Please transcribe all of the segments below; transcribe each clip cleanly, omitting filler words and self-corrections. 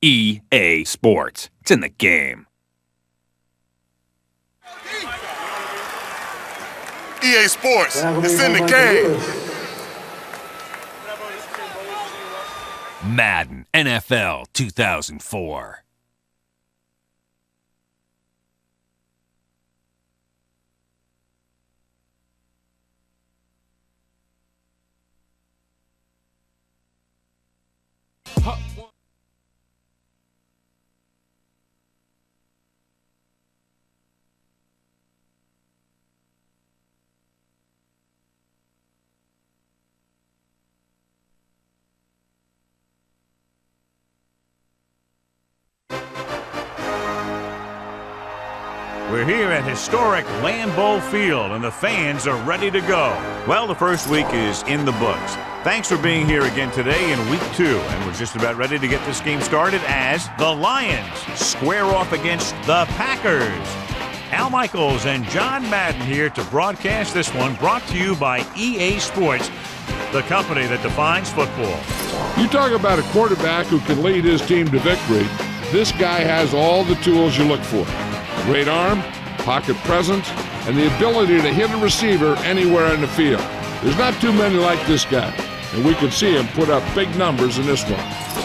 EA Sports. It's in the game. EA Sports. It's in the game. Madden NFL 2004. We're here at historic Lambeau Field, and the fans are ready to go. Well, the first week is in the books. Thanks for being here again today in week 2, and we're just about ready to get this game started as the Lions square off against the Packers. Al Michaels and John Madden here to broadcast this one, brought to you by EA Sports, the company that defines football. You talk about a quarterback who can lead his team to victory. This guy has all the tools you look for. Great arm, pocket presence, and the ability to hit a receiver anywhere in the field. There's not too many like this guy, and we could see him put up big numbers in this one.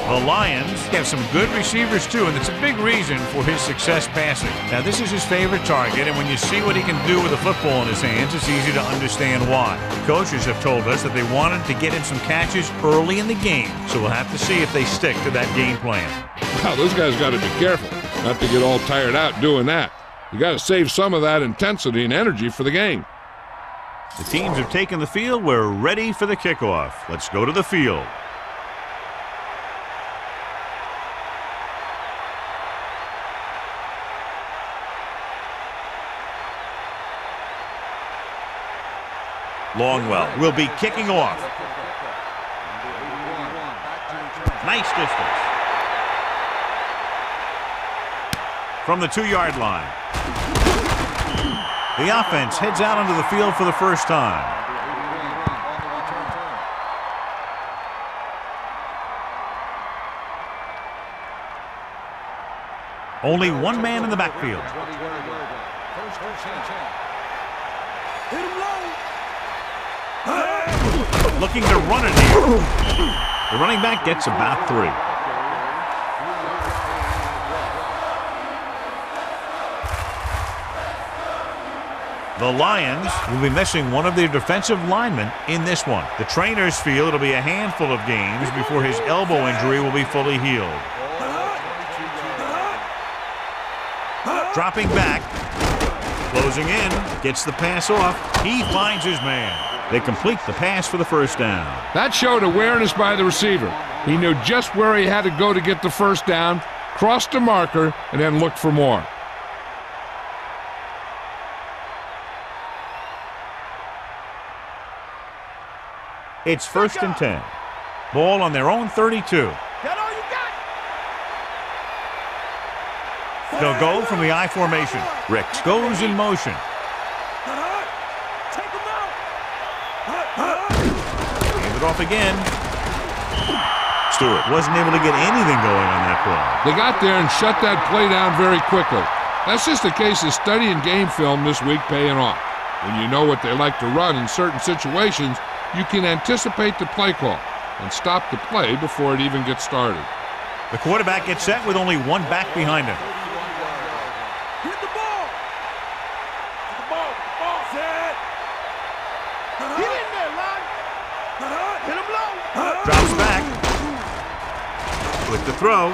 The Lions have some good receivers too, and it's a big reason for his success passing. Now, this is his favorite target, and when you see what he can do with a football in his hands, it's easy to understand why. Coaches have told us that they wanted to get him some catches early in the game, so we'll have to see if they stick to that game plan. Wow, this guy's got to be careful not to get all tired out doing that. You got to save some of that intensity and energy for the game. The teams have taken the field. We're ready for the kickoff. Let's go to the field. Longwell will be kicking off. Nice distance. From the 2-yard line. The offense heads out onto the field for the first time. Only one man in the backfield. Looking to run it here. The running back gets about 3. The Lions will be missing one of their defensive linemen in this one. The trainers feel it'll be a handful of games before his elbow injury will be fully healed. Dropping back, closing in, gets the pass off. He finds his man. They complete the pass for the first down. That showed awareness by the receiver. He knew just where he had to go to get the first down, crossed the marker, and then looked for more. It's 1st and 10. Ball on their own 32. They'll go from the I formation. Ricks goes in motion. Hand it off again. Stewart wasn't able to get anything going on that play. They got there and shut that play down very quickly. That's just a case of studying game film this week paying off. When you know what they like to run in certain situations, you can anticipate the play call and stop the play before it even gets started. The quarterback gets set with only one back behind him. Hit the ball. Hit the ball. Set. Get in there, line. Hit him low. Drops back. With the throw.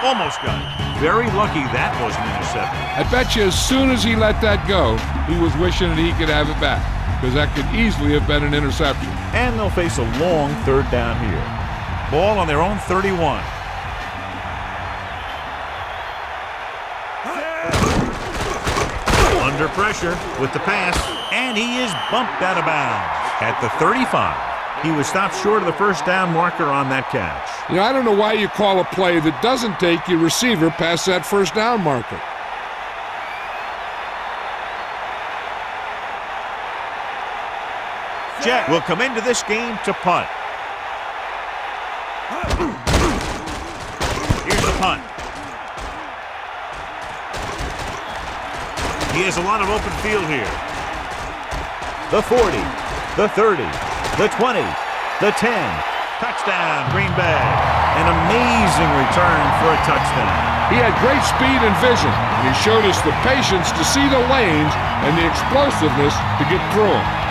Almost got it. Very lucky that wasn't intercepted. I bet you as soon as he let that go, he was wishing that he could have it back, because that could easily have been an interception. And they'll face a long 3rd down here. Ball on their own 31. Under pressure with the pass, and he is bumped out of bounds at the 35. He was stopped short of the first down marker on that catch. You know, I don't know why you call a play that doesn't take your receiver past that first down marker. Jet will come into this game to punt. punt. He has a lot of open field here. The 40, the 30, the 20, the 10. Touchdown, Green Bay. An amazing return for a touchdown. He had great speed and vision, and he showed us the patience to see the lanes and the explosiveness to get through them.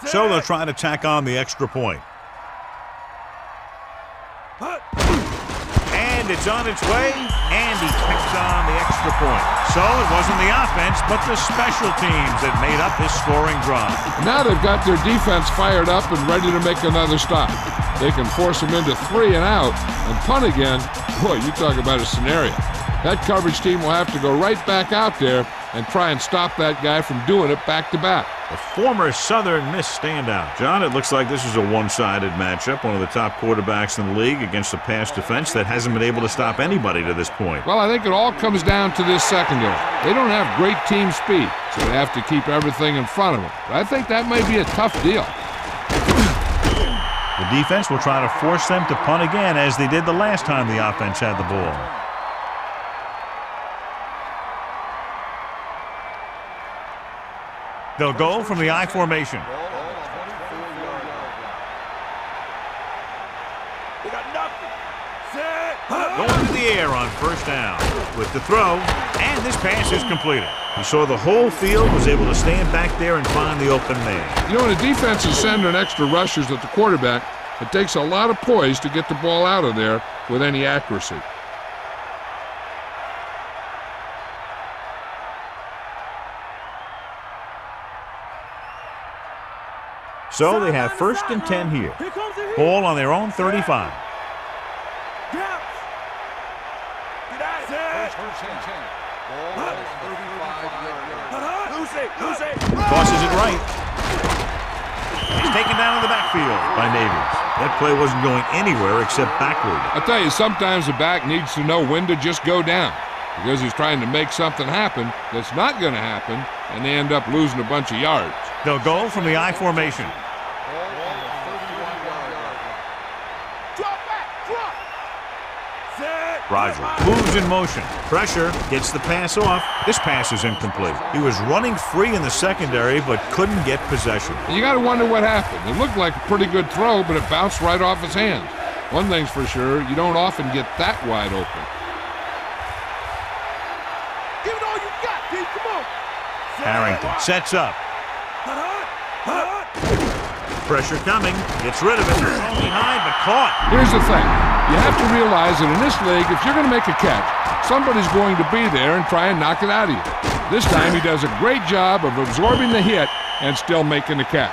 So they'll try to tack on the extra point. And it's on its way, and he picks on the extra point. So it wasn't the offense, but the special teams that made up his scoring drive. Now they've got their defense fired up and ready to make another stop. They can force them into 3 and out and punt again. Boy, you talk about a scenario. That coverage team will have to go right back out there and try and stop that guy from doing it back-to-back. A former Southern Miss standout. John, it looks like this is a one-sided matchup. One of the top quarterbacks in the league against a pass defense that hasn't been able to stop anybody to this point. Well, I think it all comes down to this secondary. They don't have great team speed, so they have to keep everything in front of them. But I think that may be a tough deal. The defense will try to force them to punt again as they did the last time the offense had the ball. They'll go from the I formation. Going to the air on first down with the throw, and this pass is completed. He saw the whole field, was able to stand back there and find the open man. You know, when a defense is sending extra rushers at the quarterback, it takes a lot of poise to get the ball out of there with any accuracy. So they have 1st and 10 here. Ball on their own 35. Tosses it right. He's taken down in the backfield by Navy. That play wasn't going anywhere except backward. I'll tell you, sometimes the back needs to know when to just go down because he's trying to make something happen that's not going to happen, and they end up losing a bunch of yards. They'll go from the I formation. Roger moves in motion. Pressure gets the pass off. This pass is incomplete. He was running free in the secondary but couldn't get possession. And you got to wonder what happened. It looked like a pretty good throw, but it bounced right off his hands. One thing's for sure, you don't often get that wide open. Give it all you got, D. Come on. Harrington sets up. Pressure coming. Gets rid of it. Thrown behind, but caught. Here's the thing. You have to realize that in this league, if you're going to make a catch, somebody's going to be there and try and knock it out of you. This time he does a great job of absorbing the hit and still making the catch.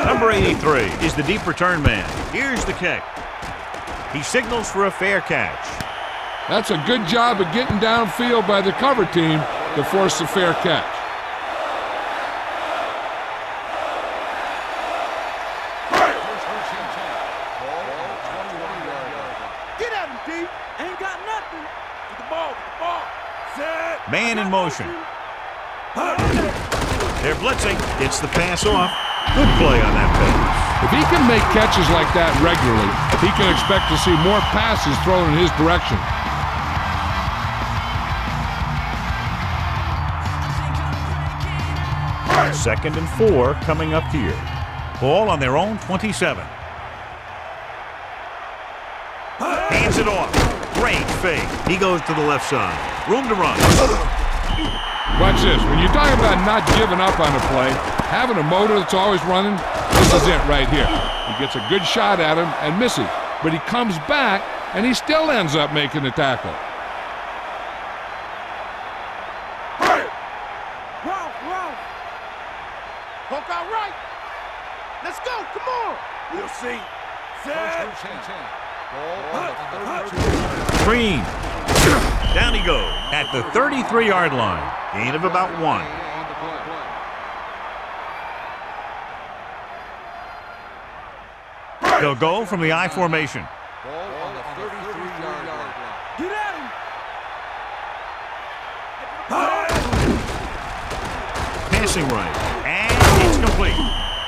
Number 83 is the deep return man. Here's the kick. He signals for a fair catch. That's a good job of getting downfield by the cover team to force the fair catch. Get at him, D. Ain't got nothing. Get the ball. Set. Man in motion. They're blitzing. Gets the pass off. Good play on that pass. If he can make catches like that regularly, he can expect to see more passes thrown in his direction. Second and 4 coming up here. Ball on their own 27. Hands it off. Great fake. He goes to the left side. Room to run. Watch this. When you're talking about not giving up on a play, having a motor that's always running, this is it right here. He gets a good shot at him and misses, but he comes back and he still ends up making the tackle. Poke out right. Let's go. Come on. We'll see. Set. Green. Down he goes at the 33-yard line. Gain of about 1. They'll go from the I formation. Get at him. Passing right. And it's complete.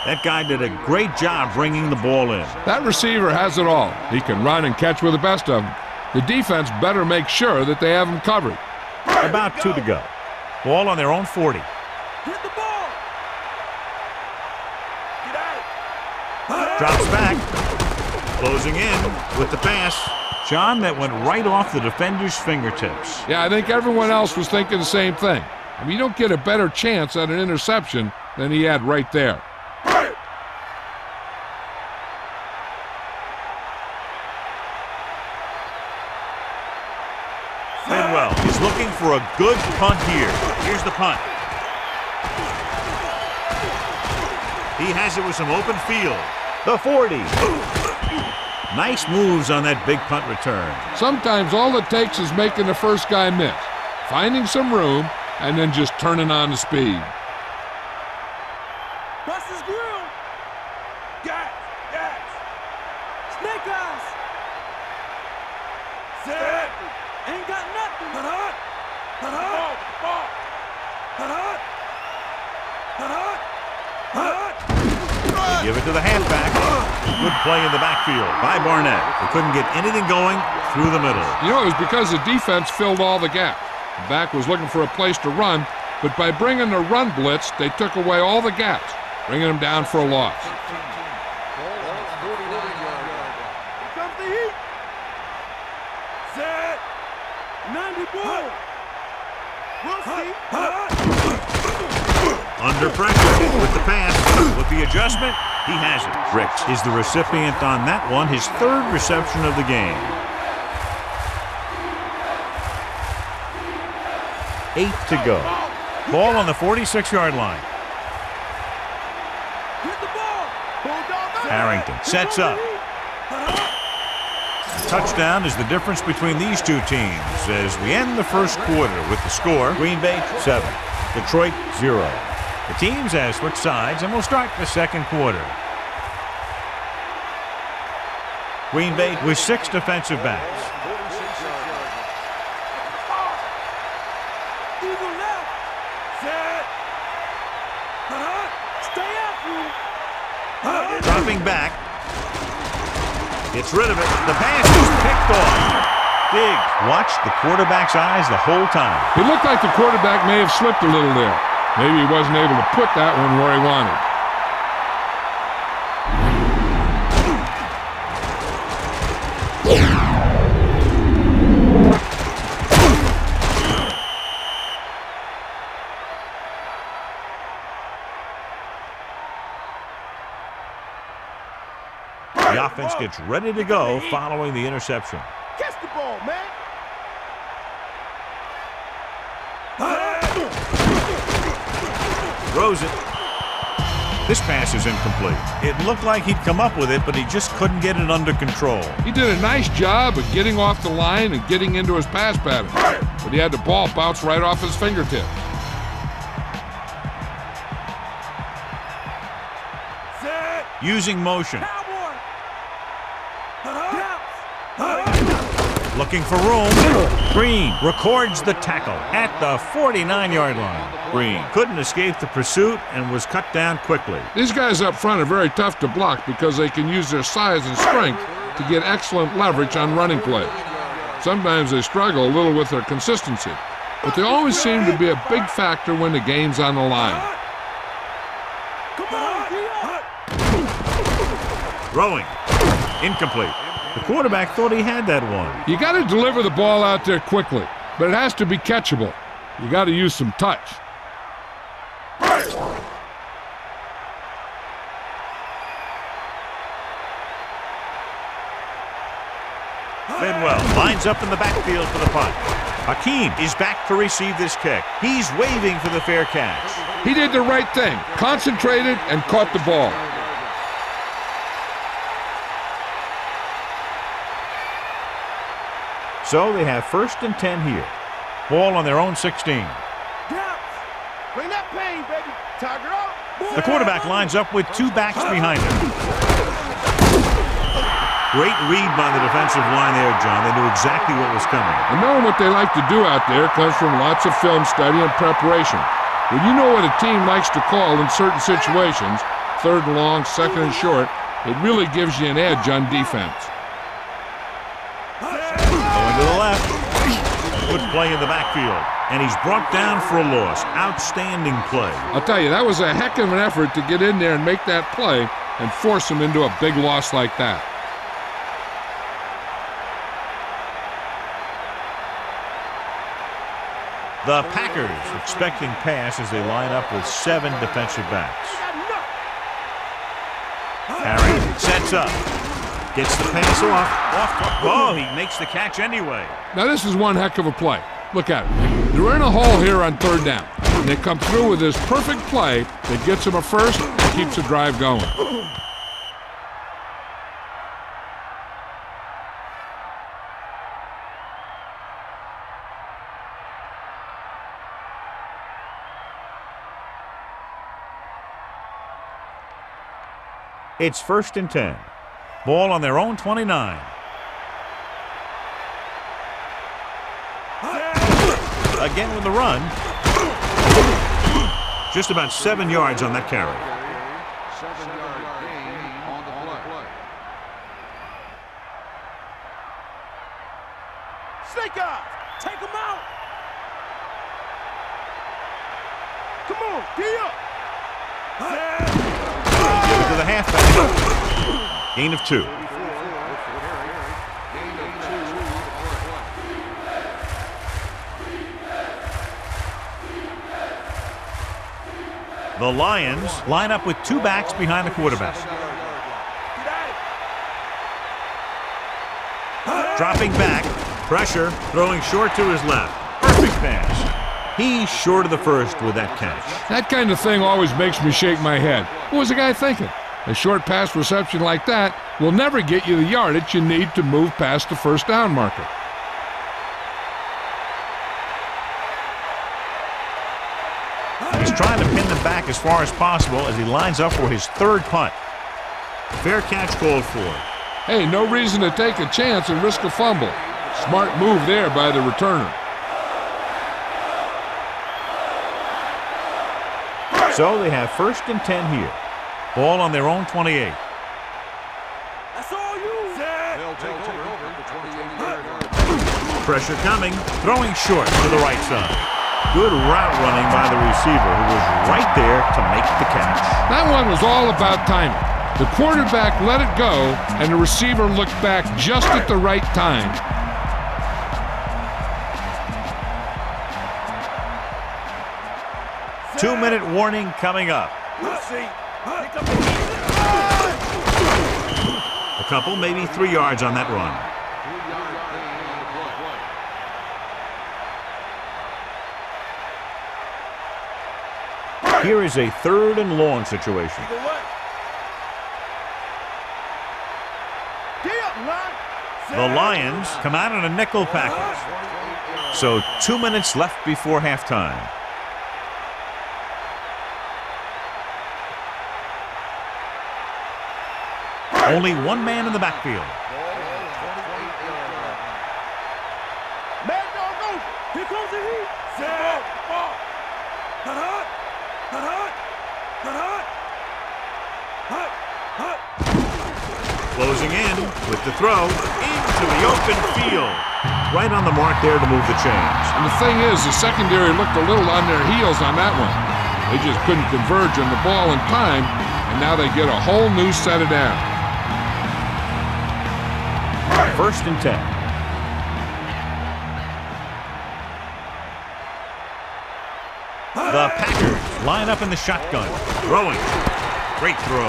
That guy did a great job bringing the ball in. That receiver has it all. He can run and catch with the best of them. The defense better make sure that they have him covered. About 2 to go. Ball on their own 40. Hit the ball. Get at it. Drops back. Closing in with the pass. John, that went right off the defender's fingertips. Yeah, I think everyone else was thinking the same thing. I mean, you don't get a better chance at an interception than he had right there. Bidwell is looking for a good punt here. Here's the punt. He has it with some open field. The 40. Nice moves on that big punt return. Sometimes all it takes is making the first guy miss, finding some room, and then just turning on the speed. Bust his grill. Gas. Snake eyes. Set. Ain't got nothing. Hut. They give it to the halfback. Good play in the backfield by Barnett. They couldn't get anything going through the middle. You know, it was because the defense filled all the gaps. The back was looking for a place to run, but by bringing the run blitz, they took away all the gaps, bringing them down for a loss. Here comes the heat. Set. 90 ball. We'll see. Under pressure with the pass. With the adjustment, he has it. Ricks is the recipient on that one, his 3rd reception of the game. 8 to go. Ball on the 46-yard line. Hit the ball. Harrington sets up. Touchdown is the difference between these two teams as we end the first quarter with the score. Green Bay 7, Detroit 0. The teams have switched sides and will start the second quarter. Green Bay with 6 defensive backs. Eagle left. Set. Stay after him. Dropping back. Gets rid of it. The pass is picked off. Diggs watched the quarterback's eyes the whole time. It looked like the quarterback may have slipped a little there. Maybe he wasn't able to put that one where he wanted. The offense gets ready to go following the interception. Catch the ball, man. Throws it. This pass is incomplete. It looked like he'd come up with it, but he just couldn't get it under control. He did a nice job of getting off the line and getting into his pass pattern, but he had the ball bounce right off his fingertips. Set. Using motion. Cowboy. Looking for room. Green records the tackle at the 49-yard line. Green couldn't escape the pursuit and was cut down quickly. These guys up front are very tough to block because they can use their size and strength to get excellent leverage on running plays. Sometimes they struggle a little with their consistency, but they always seem to be a big factor when the game's on the line. Come on, Throwing. Incomplete. The quarterback thought he had that one. You got to deliver the ball out there quickly, but it has to be catchable. You got to use some touch. Bidwell lines up in the backfield for the punt. Hakeem is back to receive this kick. He's waving for the fair catch. He did the right thing, concentrated and caught the ball. So they have 1st and 10 here. Ball on their own 16. Bring that pain, baby. Tiger up. The quarterback lines up with 2 backs behind him. Great read by the defensive line there, John. They knew exactly what was coming. And knowing what they like to do out there comes from lots of film study and preparation. When you know what a team likes to call in certain situations, 3rd and long, 2nd and short, it really gives you an edge on defense. Going to the left. Good play in the backfield. And he's brought down for a loss. Outstanding play. I'll tell you, that was a heck of an effort to get in there and make that play and force him into a big loss like that. The Packers expecting pass as they line up with 7 defensive backs. Harry sets up. Gets the pass off. Oh, he makes the catch anyway. Now this is one heck of a play. Look at it. They're in a hole here on 3rd down. And they come through with this perfect play that gets them a first and keeps the drive going. It's 1st and 10. Ball on their own 29. Again with the run. Just about 7 yards on that carry. 7-yard gain on the play. Snake eyes. Take him out. Come on, D up. Give it to the halfback. Gain of 2. The Lions line up with 2 backs behind the quarterback. Dropping back, pressure, throwing short to his left. Perfect pass. He's short of the first with that catch. That kind of thing always makes me shake my head. What was the guy thinking? A short pass reception like that will never get you the yardage you need to move past the 1st down marker. He's trying to pin them back as far as possible as he lines up for his 3rd punt. Fair catch called for. Hey, no reason to take a chance and risk a fumble. Smart move there by the returner. So they have 1st and 10 here. Ball on their own 28. That's all you. They'll take over the 28-yard line. Pressure coming, throwing short to the right side. Good route running by the receiver who was right there to make the catch. That one was all about timing. The quarterback let it go, and the receiver looked back just at the right time. Two-minute warning coming up. A couple, maybe 3 yards on that run. Here is a 3rd and long situation. The Lions come out in a nickel package. So 2 minutes left before halftime. Only 1 man in the backfield. Man dog over. Here comes the heat. Set. Ball. Hut. Closing in with the throw into the open field. Right on the mark there to move the chains. And the thing is, the secondary looked a little on their heels on that one. They just couldn't converge on the ball in time, and now they get a whole new set of downs. 1st and 10. The Packers line up in the shotgun. Throwing. Great throw.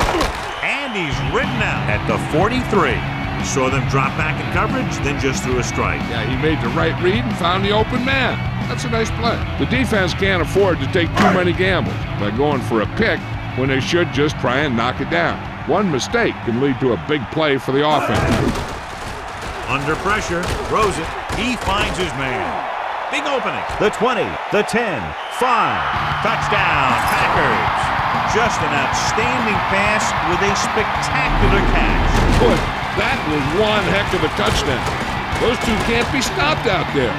And he's ridden out at the 43. Saw them drop back in coverage, then just threw a strike. Yeah, he made the right read and found the open man. That's a nice play. The defense can't afford to take too many gambles by going for a pick when they should just try and knock it down. One mistake can lead to a big play for the offense. Under pressure, throws it. He finds his man. Big opening. The 20, the 10, 5. Touchdown, Packers. Just an outstanding pass with a spectacular catch. Boy, that was one heck of a touchdown. Those two can't be stopped out there.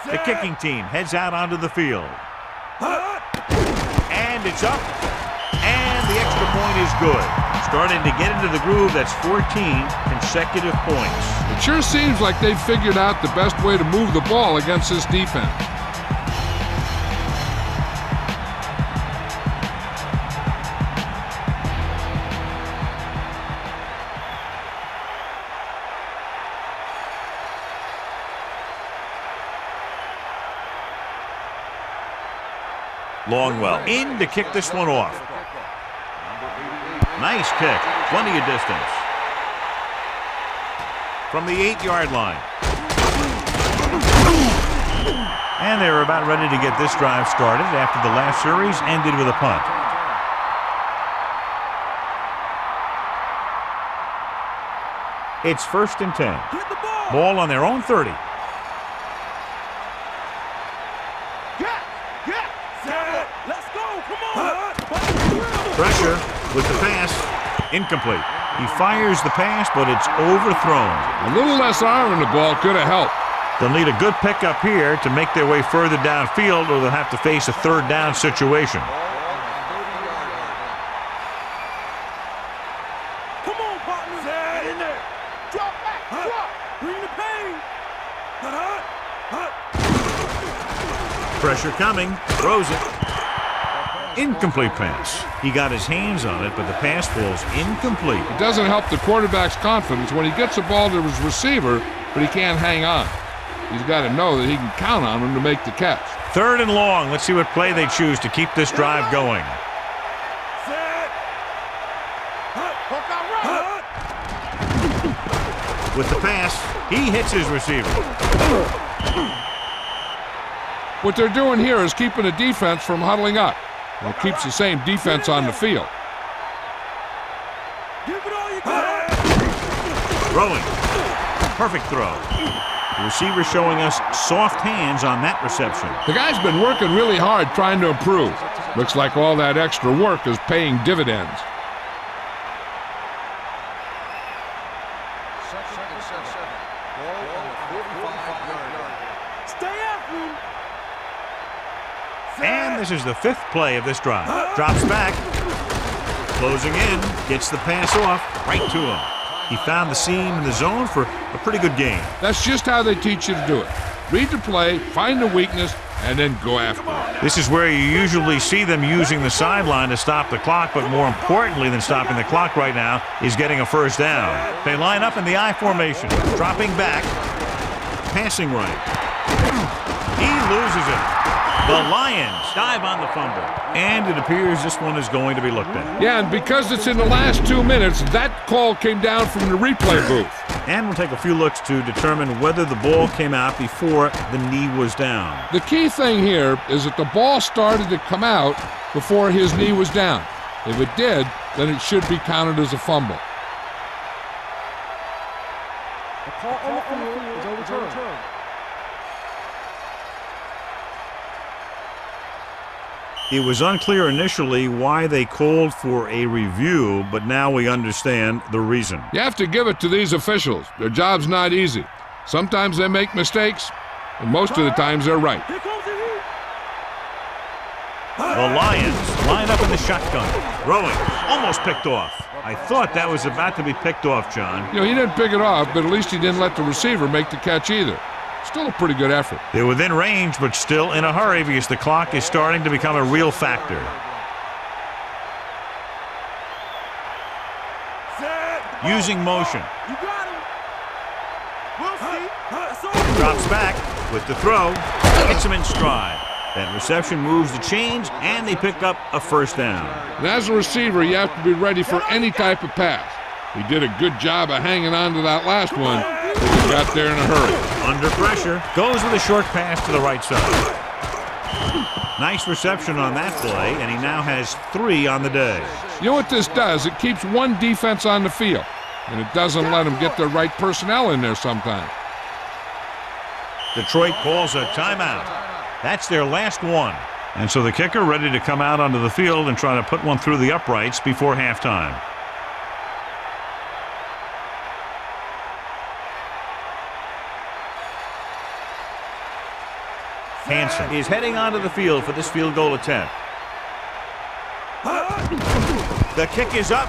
The kicking team heads out onto the field. And it's up. And the extra point is good. Starting to get into the groove. That's 14 consecutive points. It sure seems like they've figured out the best way to move the ball against this defense. Longwell in to kick this one off. Nice kick. Plenty of distance. From the 8-yard line. And they're about ready to get this drive started after the last series ended with a punt. It's 1st and 10. Ball on their own 30. Pressure with the pass. Incomplete. He fires the pass, but it's overthrown. A little less arm in the ball could have helped. They'll need a good pickup here to make their way further downfield, or they'll have to face a 3rd down situation. Come on, partner. Get in there. Drop back. Drop. Bring the pain. Pressure coming. Throws it. Incomplete pass. He got his hands on it, but the pass falls incomplete. It doesn't help the quarterback's confidence when he gets the ball to his receiver, but he can't hang on. He's got to know that he can count on him to make the catch. 3rd and long. Let's see what play they choose to keep this drive going. With the pass, he hits his receiver. What they're doing here is keeping the defense from huddling up. And it keeps the same defense on the field. Throwing. Perfect throw. The receiver showing us soft hands on that reception. The guy's been working really hard trying to improve. Looks like all that extra work is paying dividends. And this is the 5th play of this drive. Drops back. Closing in. Gets the pass off. Right to him. He found the seam in the zone for a pretty good gain. That's just how they teach you to do it. Read the play, find the weakness, and then go after it. This is where you usually see them using the sideline to stop the clock, but more importantly than stopping the clock right now is getting a 1st down. They line up in the I formation. Dropping back. Passing right. He loses it. The Lions dive on the fumble. And it appears this one is going to be looked at. Yeah, and because it's in the last 2 minutes, that call came down from the replay booth. And we'll take a few looks to determine whether the ball came out before the knee was down. The key thing here is that the ball started to come out before his knee was down. If it did, then it should be counted as a fumble. The call on the field is overturned. It was unclear initially why they called for a review, but now we understand the reason. You have to give it to these officials. Their job's not easy. Sometimes they make mistakes, and most of the times they're right. Here comes the heat. The Lions line up in the shotgun. Throwing. Almost picked off. I thought that was about to be picked off, John. You know, he didn't pick it off, but at least he didn't let the receiver make the catch either. Still a pretty good effort. They're within range, but still in a hurry because the clock is starting to become a real factor. using motion. You got him. We'll see. That's all. Drops back with the throw. Gets him in stride. That reception moves the chains, and they pick up a first down. And as a receiver, you have to be ready for any type of pass. He did a good job of hanging on to that last one, but he got there in a hurry. Under pressure, goes with a short pass to the right side. Nice reception on that play, and he now has 3 on the day. You know what this does? It keeps one defense on the field, and it doesn't let them get the right personnel in there sometimes. Detroit calls a timeout. That's their last one. And so the kicker ready to come out onto the field and try to put one through the uprights before halftime. Hansen is heading onto the field for this field goal attempt. The kick is up,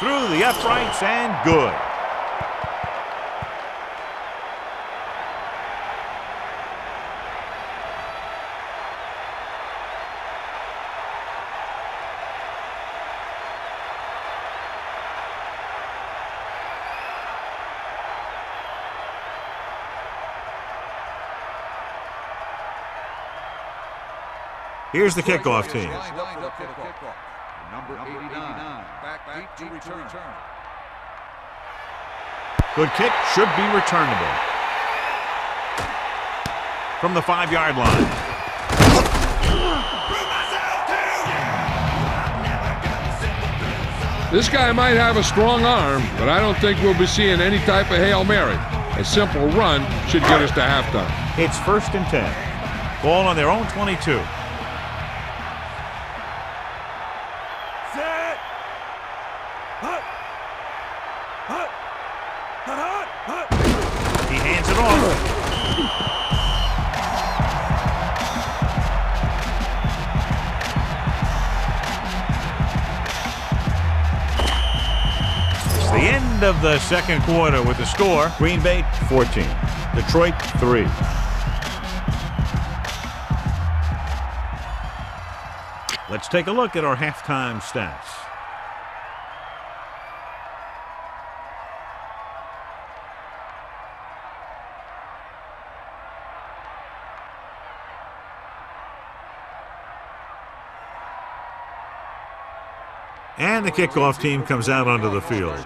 through the uprights, and good. Here's the kickoff team. Number 89. Back to return. Good kick, should be returnable. From the 5-yard line. This guy might have a strong arm, but I don't think we'll be seeing any type of Hail Mary. A simple run should get us to halftime. It's 1st and 10. Ball on their own 22. He hands it off. It's the end of the second quarter with the score. Green Bay 14, Detroit 3. Let's take a look at our halftime stats. And the kickoff team comes out onto the field.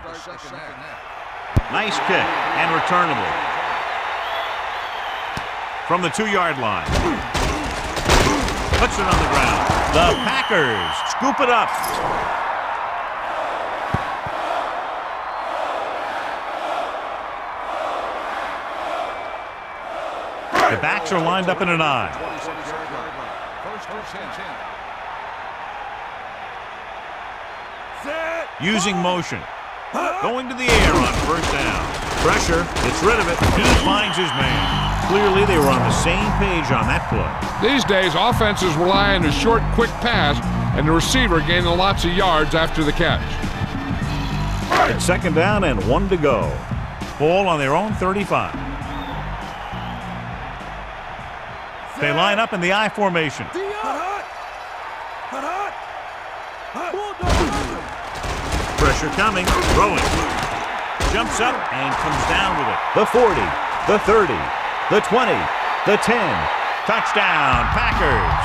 Nice kick and returnable. From the 2-yard line. Puts it on the ground. The Packers scoop it up. The backs are lined up in an I. Using motion. Going to the air on first down. Pressure, gets rid of it. He finds his man. Clearly they were on the same page on that play. These days, offenses rely on a short, quick pass, and the receiver gaining lots of yards after the catch. It's 2nd down and 1 to go. Ball on their own 35. They line up in the I formation. Pressure coming, throwing. Jumps up and comes down with it. The 40, the 30, the 20, the 10. Touchdown, Packers.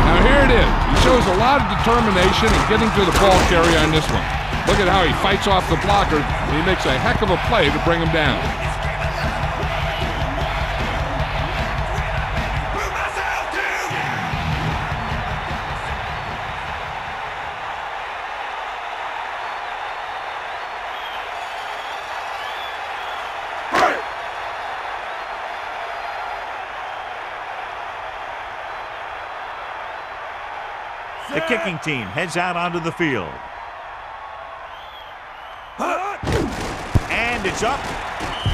Now here it is. He shows a lot of determination in getting to the ball carrier on this one. Look at how he fights off the blocker, and he makes a heck of a play to bring him down. The kicking team heads out onto the field. And it's up.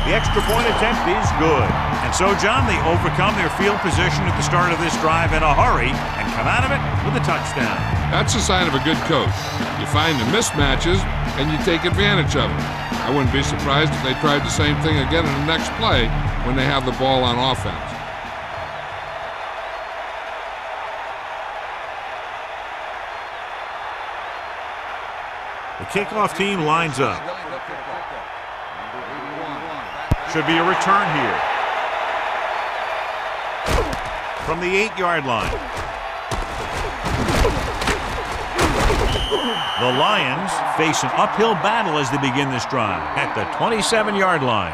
The extra point attempt is good. And so, John, they overcome their field position at the start of this drive in a hurry and come out of it with a touchdown. That's a sign of a good coach. You find the mismatches and you take advantage of them. I wouldn't be surprised if they tried the same thing again in the next play when they have the ball on offense. The kickoff team lines up. Should be a return here. From the 8-yard line. The Lions face an uphill battle as they begin this drive at the 27-yard line.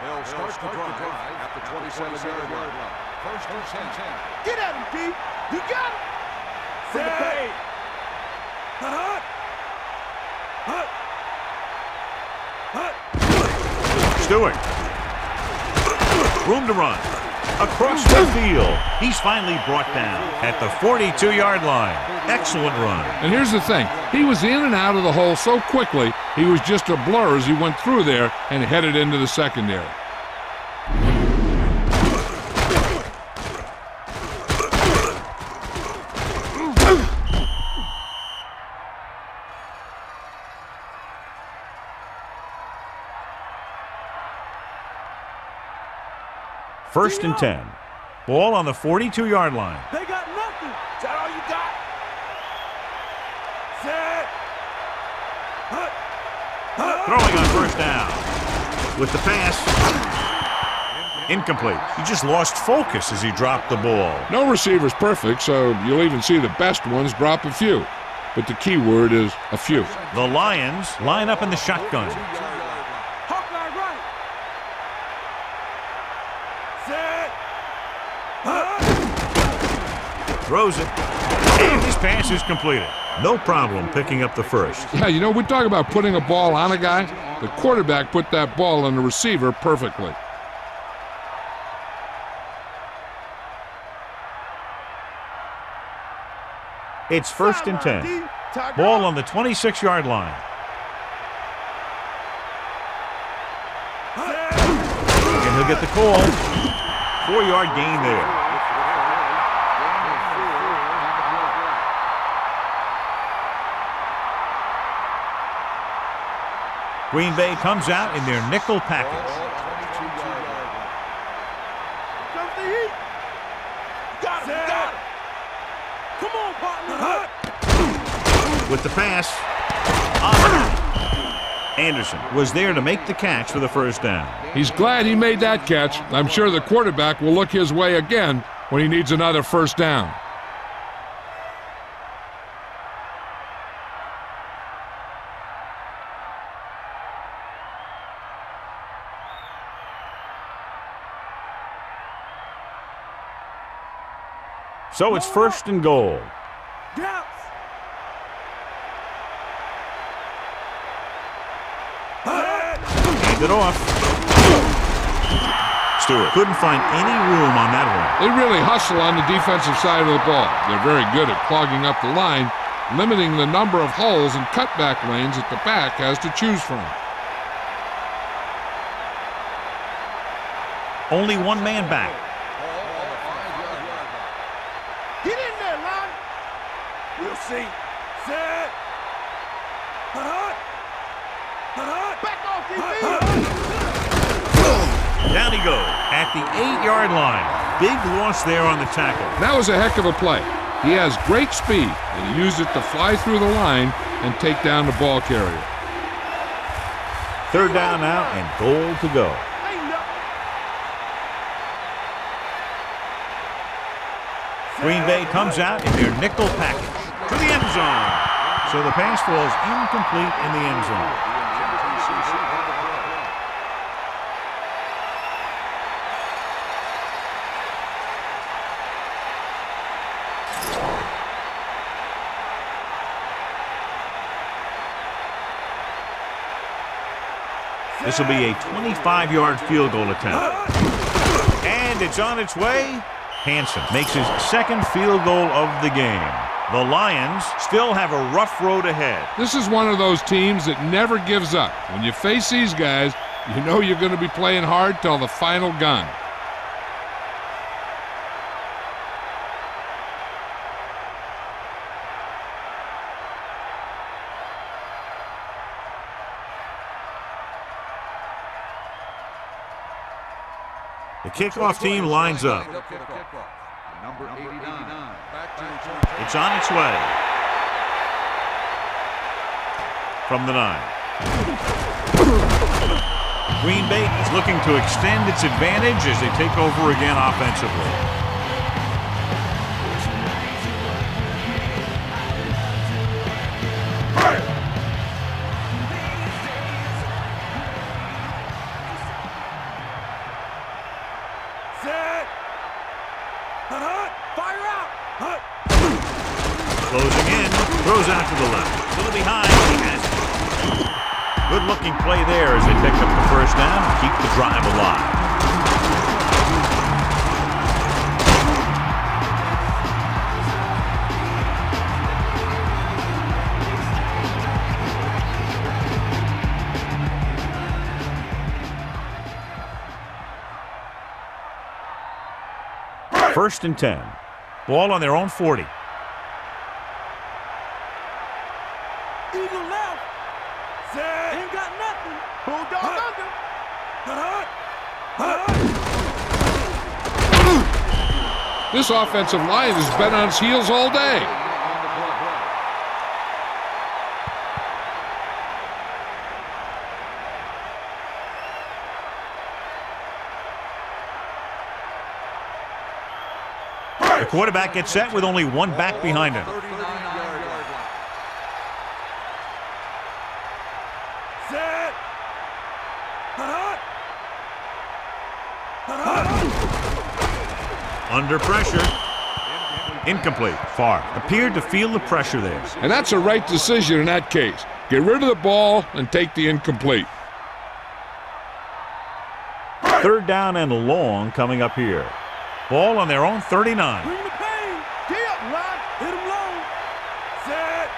They'll start the drive at the 27-yard line. First and 10. Get at him, D. You got it. Say. Hut. Hut. Hut. Stewart. Room to run. Across the field. He's finally brought down at the 42-yard line. Excellent run. And here's the thing. He was in and out of the hole so quickly, he was just a blur as he went through there and headed into the secondary. First and 10. Ball on the 42-yard line. They got nothing. Is that all you got? Set. Hut. Hut. Throwing on first down. With the pass. Incomplete. He just lost focus as he dropped the ball. No receiver's perfect, so you'll even see the best ones drop a few. But the key word is a few. The Lions line up in the shotgun. Hawkeye right. Set. Hut. Throws it. And his pass is completed. No problem picking up the first. Yeah, you know, we talk about putting a ball on a guy. The quarterback put that ball on the receiver perfectly. It's first and 10. Ball on the 26-yard line. And he'll get the call. 4-yard gain there. Green Bay comes out in their nickel package. Comes the heat. Got it. Got it. Come on, partner. With the pass. Anderson was there to make the catch for the first down. He's glad he made that catch. I'm sure the quarterback will look his way again when he needs another first down. So it's first and goal. Gaps. Hand it off. Stewart couldn't find any room on that one. They really hustle on the defensive side of the ball. They're very good at clogging up the line, limiting the number of holes and cutback lanes that the back has to choose from. Only one man back. Get in there, Lon. We'll see. Set. Hut. Hut. Back off, Down he goes at the 8-yard line. Big loss there on the tackle. That was a heck of a play. He has great speed, and he used it to fly through the line and take down the ball carrier. Third down now and goal to go. Green Bay comes out in their nickel package to the end zone. So the pass falls incomplete in the end zone. This will be a 25-yard field goal attempt. And it's on its way. Hansen makes his second field goal of the game. The Lions still have a rough road ahead. This is one of those teams that never gives up. When you face these guys, you know you're going to be playing hard till the final gun. The kickoff team lines up. Number 89. Back to It's on its way. From the 9. Green Bay is looking to extend its advantage as they take over again offensively. Set. Fire out. Closing in, throws out to the left. Still behind, he has it. Good looking play there as they pick up the first down and keep the drive alive. First and 10. Ball on their own 40. Eagle left. Set. Ain't got nothing. Bulldog under. This offensive line has been on its heels all day. The quarterback gets set with only one back behind him. 39-yard line. Set. Under pressure. Incomplete. Far. Appeared to feel the pressure there. And that's a right decision in that case. Get rid of the ball and take the incomplete. Third down and long coming up here. Ball on their own 39. Bring the pain. Get up, Rod. Hit him low. Set.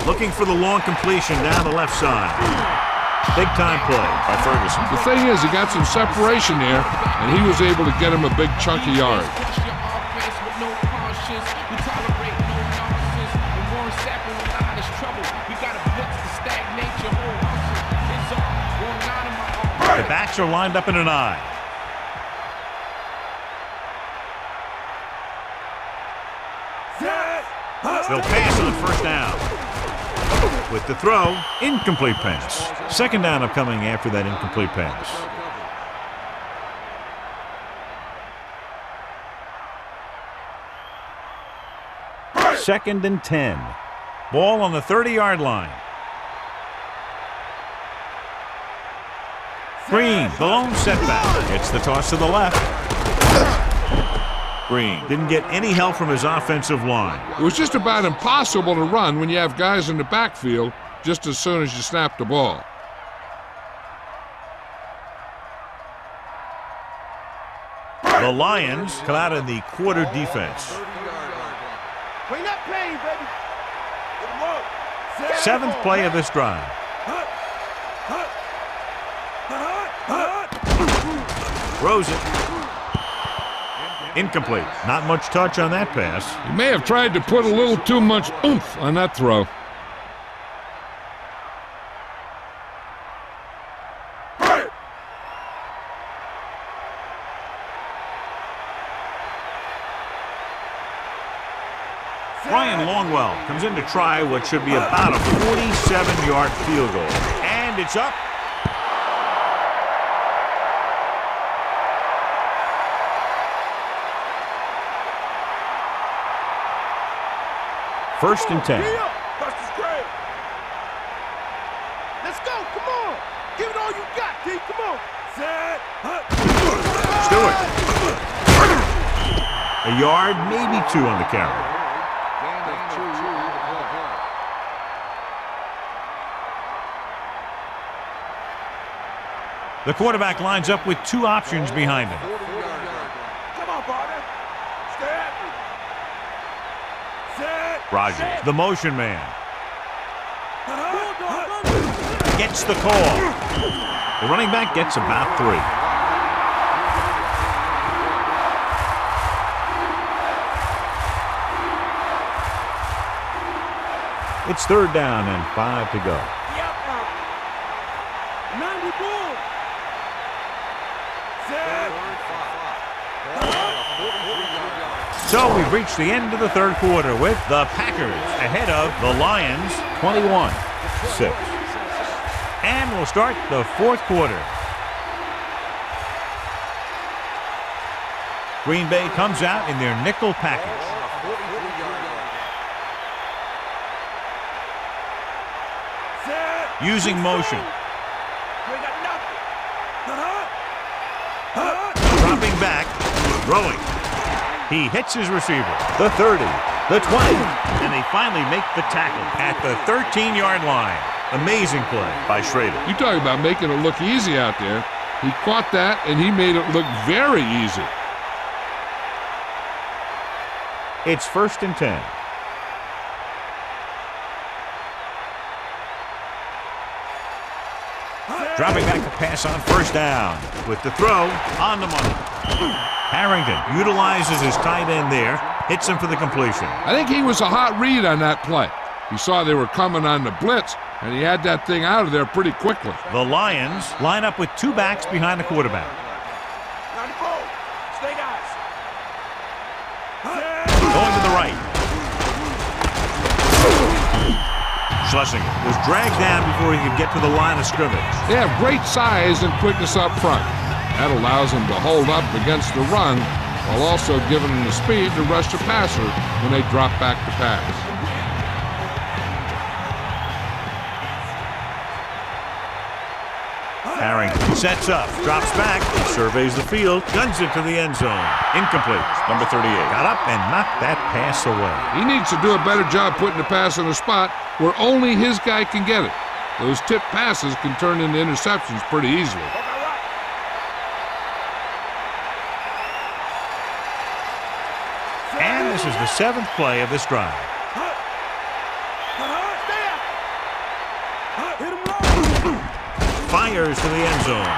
Looking for the long completion down the left side. Big time play by Ferguson. The thing is, he got some separation there, and he was able to get him a big chunk of yards. The backs are lined up in an eye. They'll pass on first down. With the throw, incomplete pass. Second down upcoming after that incomplete pass. Second and 10. Ball on the 30-yard line. Green, the lone setback. It's the toss to the left. Green didn't get any help from his offensive line. It was just about impossible to run when you have guys in the backfield just as soon as you snap the ball. The Lions come out in the quarter defense. Bring that pain, baby. Seventh play of this drive. Throws it. Incomplete. Not much touch on that pass. He may have tried to put a little too much oomph on that throw. Ryan Longwell comes in to try what should be about a 47-yard field goal. And it's up. First and 10. Let's go. Come on. Give it all you got, D. Come on. Set. Stewart. A yard, maybe two on the carry. The quarterback lines up with two options behind him. Come on, partner. Stay after. Set. Rogers, the motion man. Gets the call. The running back gets about 3. It's third down and 5 to go. 90 bull. So we've reached the end of the third quarter with the Packers ahead of the Lions 21-6. And we'll start the fourth quarter. Green Bay comes out in their nickel package. Using motion. Dropping back, throwing. He hits his receiver. The 30, the 20, and they finally make the tackle at the 13-yard line. Amazing play by Schrader. You talk about making it look easy out there. He caught that, and he made it look very easy. It's 1st and 10. Dropping back to pass on 1st down. With the throw on the money. Harrington utilizes his tight end there. Hits him for the completion. I think he was a hot read on that play. He saw they were coming on the blitz, and he had that thing out of there pretty quickly. The Lions line up with 2 backs behind the quarterback. Going to the right. Schlesinger was dragged down before he could get to the line of scrimmage. They have great size and quickness up front. That allows them to hold up against the run while also giving them the speed to rush the passer when they drop back to pass. Harrington sets up, drops back, surveys the field, guns it to the end zone. Incomplete. Number 38 got up and knocked that pass away. He needs to do a better job putting the pass in a spot where only his guy can get it. Those tip passes can turn into interceptions pretty easily. And this is the 7th play of this drive. Fires to the end zone.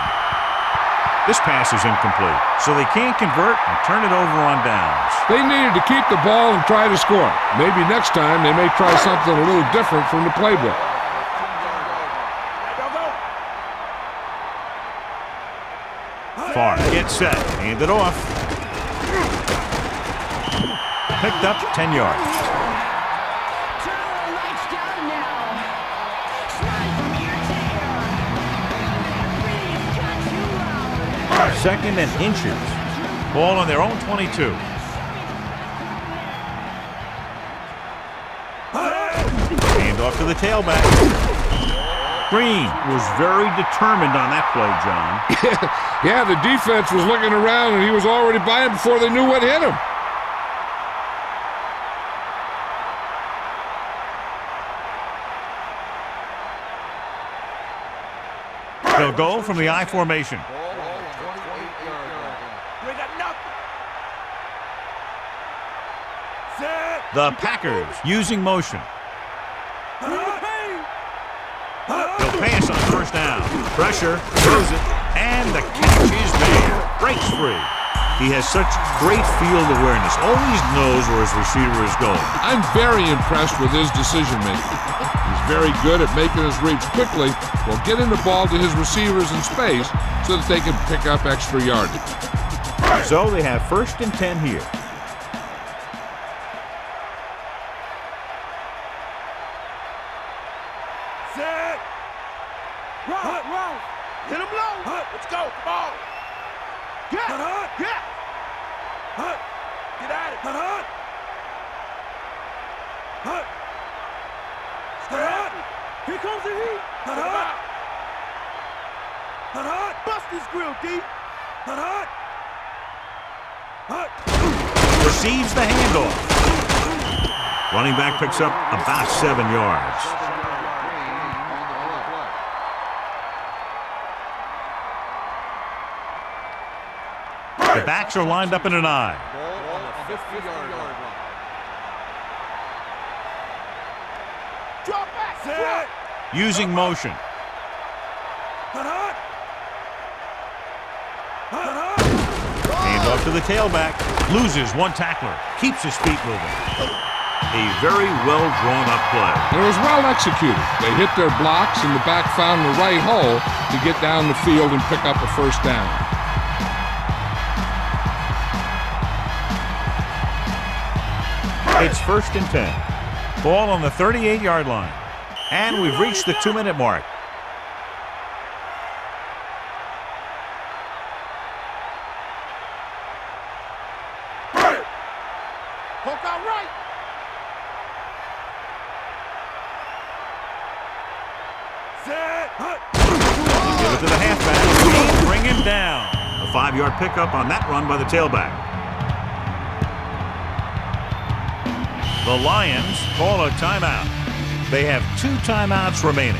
This pass is incomplete, so they can't convert and turn it over on downs. They needed to keep the ball and try to score. Maybe next time they may try something a little different from the playbook. Far gets set, hand it off. Picked up 10 yards. 2nd and inches. Ball on their own 22. Hand off to the tailback. Green was very determined on that play, John. Yeah, the defense was looking around and he was already by him before they knew what hit him. They'll go from the I formation. The Packers using motion. They'll pass on 1st down. Pressure, throws it, and the catch is made. Breaks free. He has such great field awareness. Always knows where his receiver is going. I'm very impressed with his decision making. He's very good at making his reads quickly while getting the ball to his receivers in space so that they can pick up extra yardage. So they have 1st and 10 here. Set. Run. Hit him low. Let's go. Come on. Get. Get. Get at it. Stay. Here comes the heat. Bust his grill, D. Receives the handoff. Running back picks up about 7 yards. The backs are lined up in an I. Drop back. Set. Using motion. Hand off to the tailback. Loses one tackler. Keeps his feet moving. A very well drawn up play. It was well executed. They hit their blocks and the back found the right hole to get down the field and pick up a 1st down. It's 1st and 10. Ball on the 38-yard line. And we've reached the 2-minute mark. Poke out right. Set. Give it to the halfback. Bring him down. A 5-yard pickup on that run by the tailback. The Lions call a timeout. They have 2 timeouts remaining.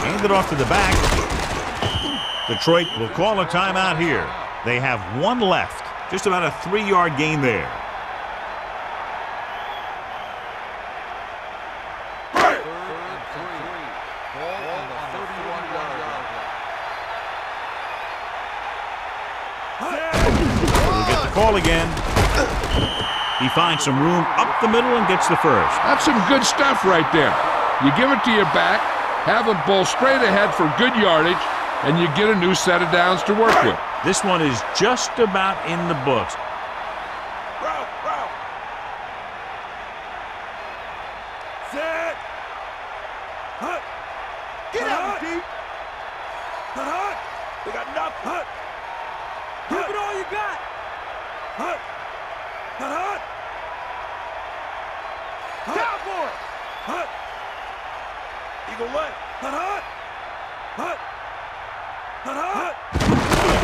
Hand it off to the back. Detroit will call a timeout here. They have 1 left. Just about a 3-yard gain there. We'll get the call again. He finds some room up the middle and gets the first. That's some good stuff right there. You give it to your back, have him bowl straight ahead for good yardage, and you get a new set of downs to work with. This one is just about in the books. Set. Hut. Get out, D. Hut. We got nothing. Hut. Give it all you got. Hut. Hut. Cowboy. Hut. Eagle left. Hut. Hut. Hut.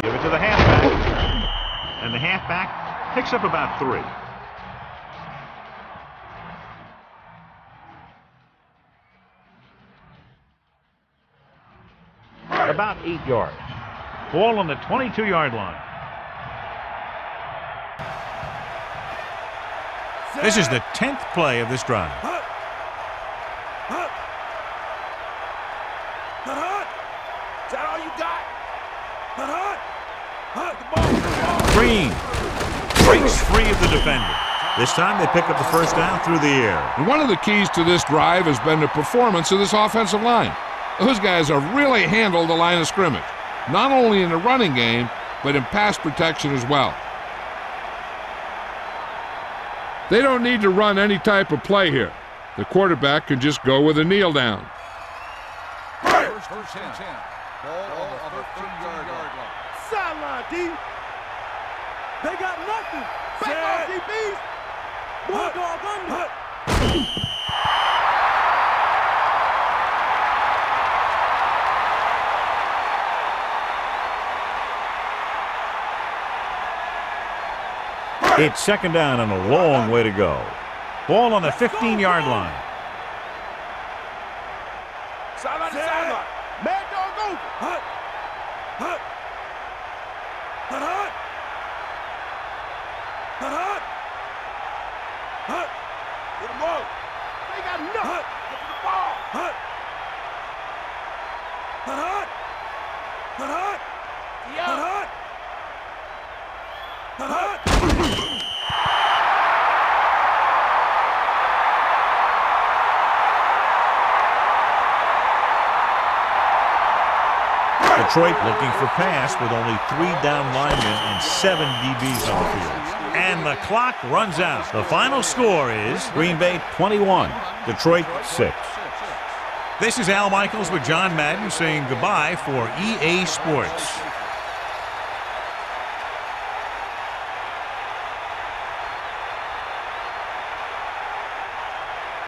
Give it to the halfback. And the halfback picks up about 3. About 8 yards. Ball on the 22-yard line. This is the 10th play of this drive. Hut. Hut. Hut. Is that all you got? Hut. Hut. The ball. Green breaks free of the defender. This time they pick up the first down through the air. And one of the keys to this drive has been the performance of this offensive line. Those guys have really handled the line of scrimmage, not only in the running game, but in pass protection as well. They don't need to run any type of play here. The quarterback can just go with a kneel down. First and 10. Ball on the 13-yard line. Sideline, D. They got nothing. Back off, DBs. Bulldog under. It's 2nd down and a long way to go. Ball on the 15-yard line. Sideline to sideline. Mad dog over. Hut. Hut. Hut. Hut. Hut. Hut. Hut. Get him up. They got nothing. Hut. Get to the ball. Hut. Hut. Hut. Hut. Hut. Yeah. Hut. Hut. Hut. Hut. Detroit looking for pass with only 3 down linemen and 7 DBs on the field. And the clock runs out. The final score is Green Bay 21, Detroit 6. This is Al Michaels with John Madden saying goodbye for EA Sports.